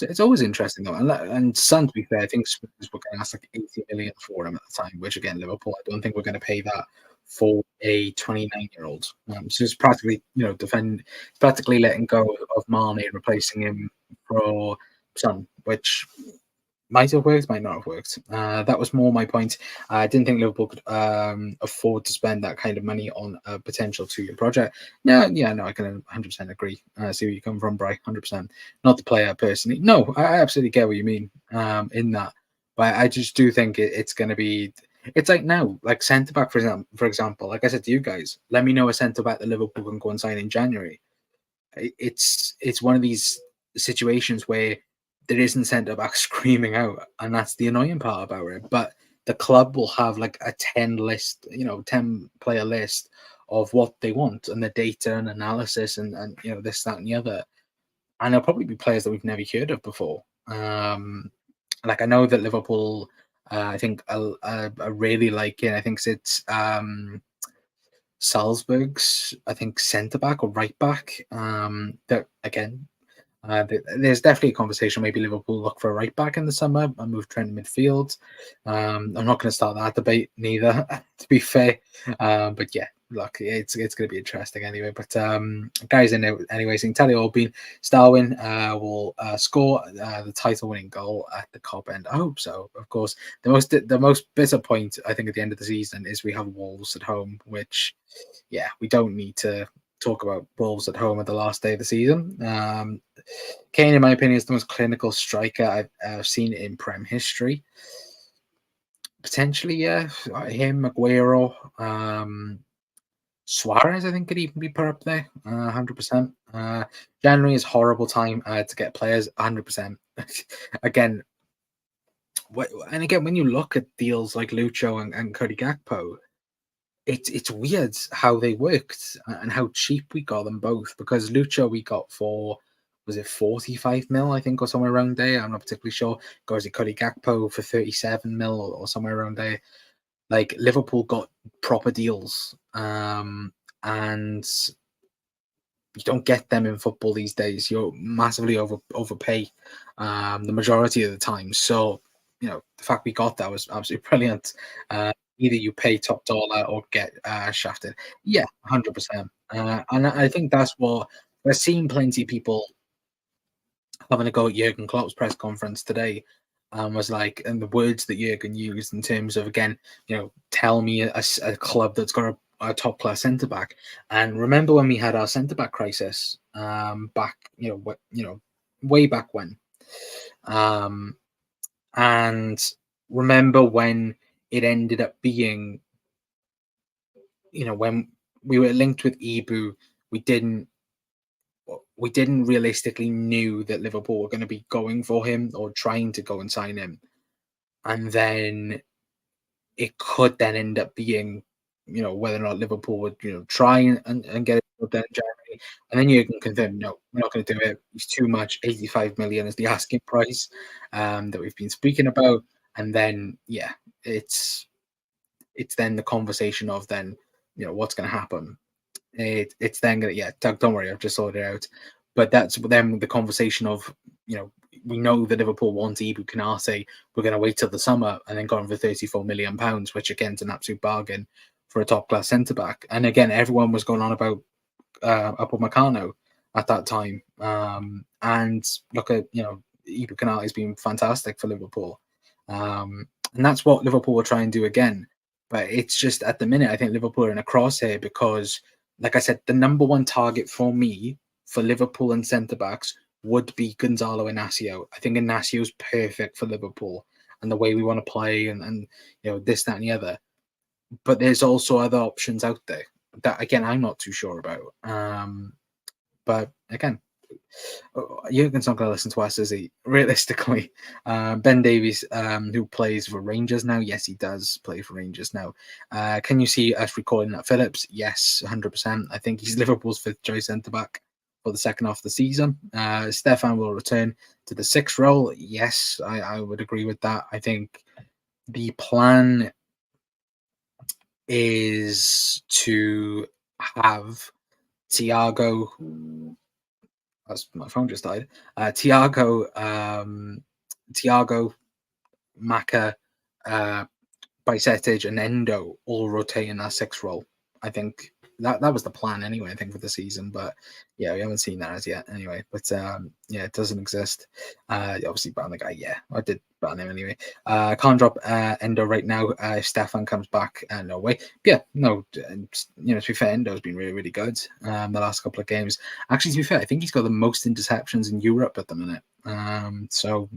it's always interesting though. And Son, to be fair, I think Spurs were going to ask like 80 million for him at the time, which again, Liverpool, I don't think we're going to pay that for a 29-year-old. So it's practically, practically letting go of Mane and replacing him for Son, which might have worked, might not have worked. That was more my point. I didn't think Liverpool could afford to spend that kind of money on a potential 2-year project. No, yeah, no, I can 100% agree. See where you come from, Bri, 100%. Not the player personally. No, I absolutely get what you mean in that. But I just do think it's going to be. It's like now, like centre back, for example. Like I said to you guys, let me know a centre back that Liverpool can go and sign in January. It's one of these situations where there isn't centre back screaming out, and that's the annoying part about it. But the club will have like a 10 player list of what they want and the data and analysis and this, that, and the other. And there'll probably be players that we've never heard of before. Like I know that Liverpool, I think I really like it. I think it's Salzburg's, I think, centre back or right back. That again, there's definitely a conversation. Maybe Liverpool look for a right back in the summer and move Trent midfield. I'm not going to start that debate neither, to be fair. But yeah, look, it's going to be interesting anyway. But guys, anyway, so Tally Albin, Starwin will score the title-winning goal at the Cop End. I hope so. Of course, the most bitter point I think at the end of the season is we have Wolves at home, which yeah, we don't need to talk about Wolves at home at the last day of the season. Kane, in my opinion, is the most clinical striker I've seen in Prem history. Potentially, yeah, him, Aguero, Suarez, I think could even be put up there, 100%. January is horrible time to get players, 100%. Again, when you look at deals like Lucho and Cody Gakpo, it's weird how they worked and how cheap we got them both, because Lucho we got for, was it 45 mil, I think, or somewhere around there. I'm not particularly sure. Goes Cody Gakpo for 37 mil or somewhere around there. Like Liverpool got proper deals. and you don't get them in football these days. You're massively overpay the majority of the time. So, the fact we got that was absolutely brilliant. Either you pay top dollar or get shafted. Yeah, 100%. And I think that's what we're seeing plenty of people having a go at Jurgen Klopp's press conference today. Was like, and the words that Jurgen used in terms of, again, tell me a club that's got a top class centre back. And remember when we had our centre back crisis back, way back when. And remember when it ended up being, when we were linked with Ibu, we didn't realistically knew that Liverpool were going to be going for him or trying to go and sign him, and then it could then end up being, whether or not Liverpool would, try and get it done in January, and then you can confirm, no, we're not going to do it. It's too much. 85 million is the asking price that we've been speaking about, and then it's then the conversation of then, what's going to happen. It's then gonna, Doug, don't worry, I've just sorted it out. But that's then the conversation of, we know that Liverpool want Ibu Kanate. We're going to wait till the summer and then go on for £34 million, which again is an absolute bargain for a top class centre back. And again, everyone was going on about Upamecano at that time. And look at, Ibu Kanate has been fantastic for Liverpool. And that's what Liverpool will try and do again. But it's just at the minute, I think Liverpool are in a crosshair because, like I said, the number one target for me for Liverpool and centre backs would be Gonzalo Inacio. I think Inacio's perfect for Liverpool and the way we want to play and this, that, and the other. But there's also other options out there that, again, I'm not too sure about. But again, Jurgen's not going to listen to us, is he? Realistically, Ben Davies, who plays for Rangers now, yes, he does play for Rangers now. Can you see us recording at Phillips? Yes, 100%. I think he's Liverpool's fifth choice centre back for the second half of the season. Stefan will return to the sixth role. Yes, I would agree with that. I think the plan is to have Thiago. That's, my phone just died. Thiago, Maka, Bicetic, and Endo all rotate in that sixth role. I think that was the plan anyway, I think, for the season. But we haven't seen that as yet anyway. But it doesn't exist. Obviously, ban the guy. Yeah, I did ban him anyway. Can't drop Endo right now. If Stefan comes back, no way. Yeah, no. To be fair, Endo's been really, really good the last couple of games. Actually, to be fair, I think he's got the most interceptions in Europe at the minute. So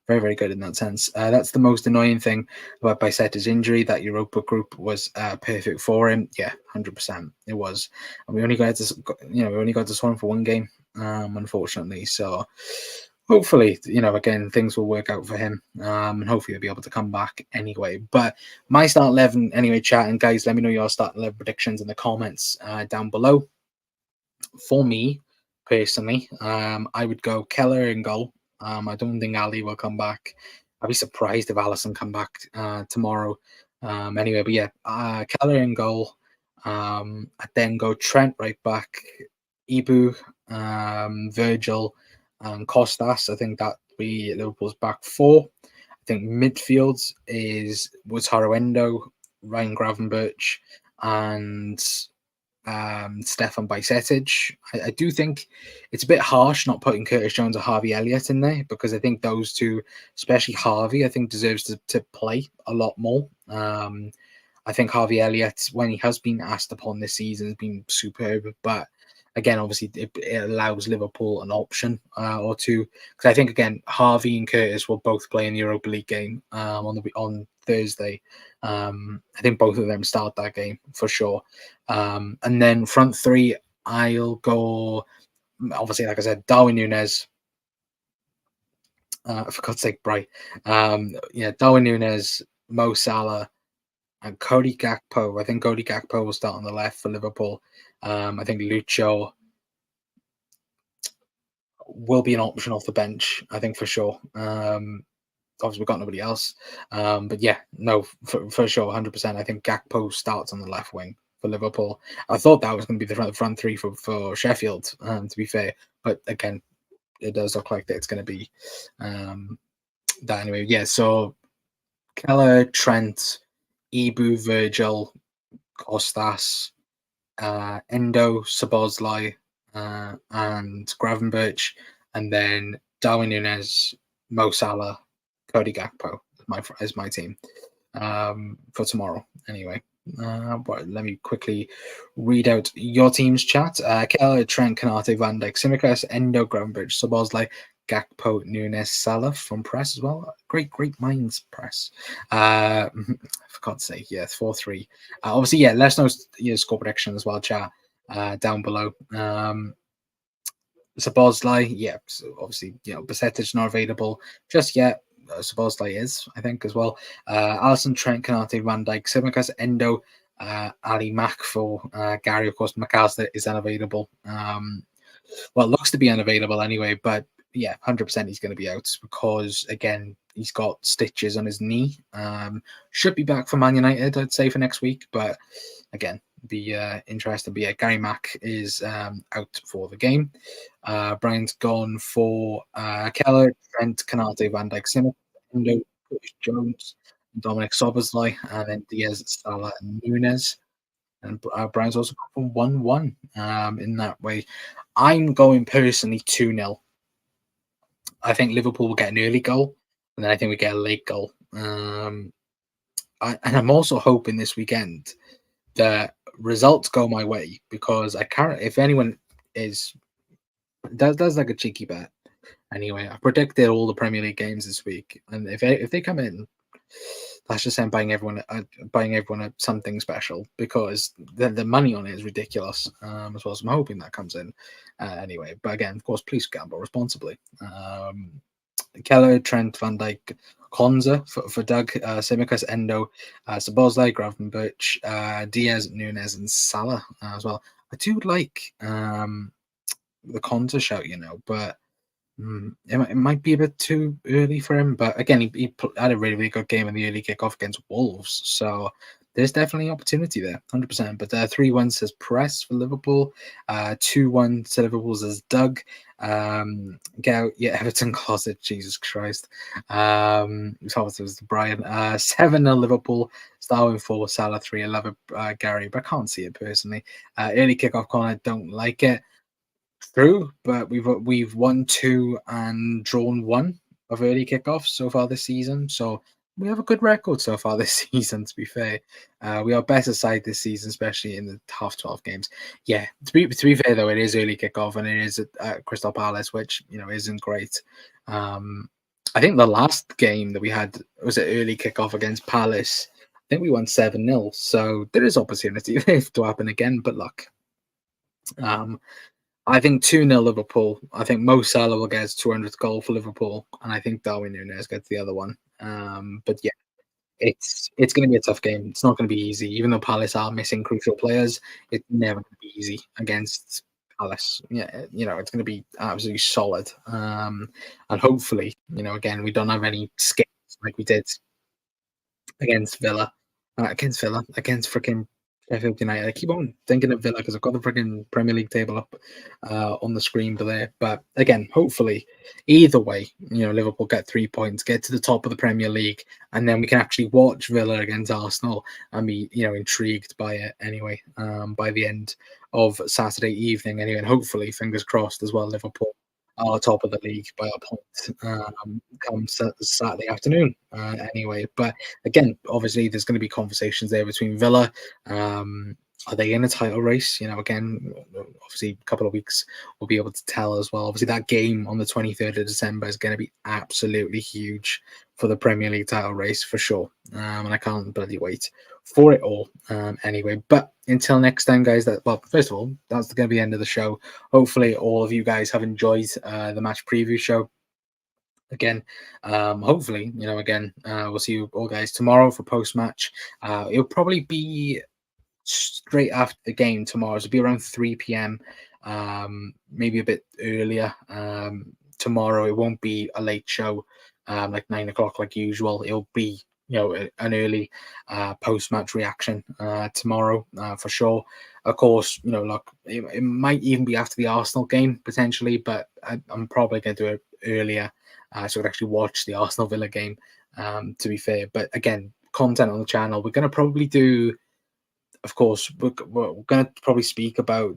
very, very good in that sense. That's the most annoying thing about Bicetta's injury. That Europa group was perfect for him. Yeah, 100%. It was, and we only got to saw him for one game, unfortunately. So hopefully, again, things will work out for him, and hopefully he'll be able to come back anyway. But my start 11 anyway, chat, and guys, let me know your start 11 predictions in the comments down below. For me personally, I would go Keller in goal. I don't think Ali will come back. I'd be surprised if Allison come back tomorrow. Anyway, but yeah, Keller in goal. I'd then go Trent right back, Ibu, Virgil, and Costas. I think that be Liverpool's back four. I think midfield was Endo, Ryan Gravenberch, and Stefan Bicetic. I do think it's a bit harsh not putting Curtis Jones or Harvey Elliott in there because I think those two, especially Harvey, I think deserves to play a lot more. I think Harvey Elliott, when he has been asked upon this season, has been superb. But again, obviously, it allows Liverpool an option or two. Because I think, again, Harvey and Curtis will both play in the Europa League game on Thursday. I think both of them start that game for sure. And then front three, I'll go, obviously, like I said, Darwin Núñez. For God's sake, Bry. Darwin Núñez, Mo Salah, and Cody Gakpo. I think Cody Gakpo will start on the left for Liverpool. I think Lucho will be an option off the bench, I think, for sure. Obviously, we've got nobody else. But yeah, no, for sure, 100%. I think Gakpo starts on the left wing. for Liverpool. I thought that was going to be the front three for Sheffield, to be fair. But again, it does look like that it's going to be um, that anyway. Yeah, so Keller, Trent, Ibu, Virgil, Kostas, Endo, Sabozlai, and Gravenberch, and then Darwin Nunes, Mo Salah, Cody Gakpo is my team for tomorrow. Anyway, but let me quickly read out your team's chat. Keller, Trent, Canate, Van Dijk, Simicast, Endo, Gravenberch, Sabozlai, Gakpo, Nunes, Salah from press as well. Great minds press. For God's sake, yeah, 4-3. Obviously, yeah, let us know your score prediction as well, chat, down below. Sabozlai, yeah, so obviously, Basetic not available just yet. Sabozlai is, I think, as well. Alisson, Trent, Canate, Van Dijk, Simicas, Endo, Ali Mack for Gary. Of course, McAllister is unavailable. Well, it looks to be unavailable anyway, but yeah, 100% he's going to be out because, again, he's got stitches on his knee. Should be back for Man United, I'd say, for next week, but again, be interesting. But yeah, Gary Mack is out for the game. Brian's gone for Keller, Trent, Canate, Van Dijk, Simmer, Endo, Curtis Jones, Dominic Soboslai, and then Diaz, Salah, and Nunes. And Brian's also gone for 1-1 in that way. I'm going personally 2-0. I think Liverpool will get an early goal, and then I think we get a late goal. And I'm also hoping this weekend that results go my way because I can't. If anyone is does like a cheeky bet, anyway, I predicted all the Premier League games this week, and if they come in, that's just saying buying everyone something special because the money on it is ridiculous as well. So I'm hoping that comes in anyway. But again, of course, please gamble responsibly. Keller, Trent, Van Dijk, Konza for Doug, Simicas, Endo, Sabozlai, Gravenberch, Diaz, Nunes, and Salah as well. I do like the Konza shout, but it might be a bit too early for him. But again, he had a really good game in the early kickoff against Wolves, so there's definitely opportunity there, 100%. But 3-1 says press for Liverpool, 2-1 to Liverpool says Doug. Everton closet, Jesus Christ. Obviously it was Brian. 7-0 Liverpool, Starwin 4, Salah 3-11 Gary, but I can't see it personally. Early kickoff corner, don't like it. True, but we've won 2 and drawn 1 of early kickoffs so far this season. So we have a good record so far this season, to be fair. We are better side this season, especially in the half 12 games. Yeah, to be fair though, it is early kickoff and it is at Crystal Palace, which isn't great. I think the last game that we had was an early kickoff against Palace. I think we won 7-0. So there is opportunity to happen again, but look. I think 2-0 Liverpool. I think Mo Salah will get his 200th goal for Liverpool, and I think Darwin Nunes gets the other one. But yeah, it's going to be a tough game. It's not going to be easy, even though Palace are missing crucial players. It's never going to be easy against Palace. Yeah, it's going to be absolutely solid. And hopefully, again, we don't have any skates like we did against Villa. Against freaking Sheffield United. I keep on thinking of Villa because I've got the freaking Premier League table up on the screen there. But again, hopefully, either way, Liverpool get 3 points, get to the top of the Premier League, and then we can actually watch Villa against Arsenal and be, intrigued by it anyway. By the end of Saturday evening, anyway, and hopefully, fingers crossed as well, Liverpool are top of the league by a point come Saturday afternoon. Anyway, but again, obviously, there's going to be conversations there between Villa. Are they in a title race? Again, obviously, a couple of weeks we'll be able to tell as well. Obviously, that game on the 23rd of December is going to be absolutely huge for the Premier League title race for sure. And I can't bloody wait for it all. Anyway, but until next time, guys, first of all, that's going to be the end of the show. Hopefully, all of you guys have enjoyed the match preview show. Again, hopefully, again, we'll see you all guys tomorrow for post match. It'll probably be straight after the game tomorrow. So it'll be around 3 p.m. Maybe a bit earlier. Tomorrow it won't be a late show, like 9 o'clock like usual. It'll be an early post match reaction tomorrow for sure. Of course, look, it might even be after the Arsenal game potentially, but I'm probably going to do it earlier so I could actually watch the Arsenal Villa game. To be fair, but again, content on the channel. We're going to probably do, of course, we're going to probably speak about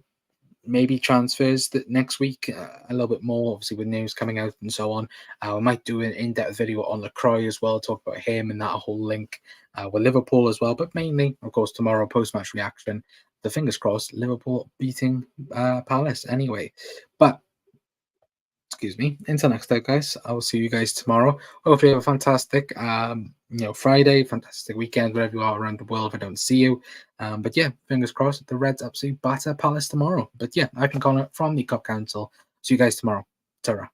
maybe transfers that next week a little bit more, obviously with news coming out and so on. We might do an in-depth video on Lacroix as well, talk about him and that whole link with Liverpool as well. But mainly, of course, tomorrow post-match reaction. The fingers crossed, Liverpool beating Palace anyway. But excuse me. Until next time, guys. I will see you guys tomorrow. Hopefully, you have a fantastic, Friday, fantastic weekend, wherever you are around the world. If I don't see you, but yeah, fingers crossed. The Reds absolutely batter Palace tomorrow. But yeah, I've been Connor from the Cup Council. See you guys tomorrow. Ta-ra.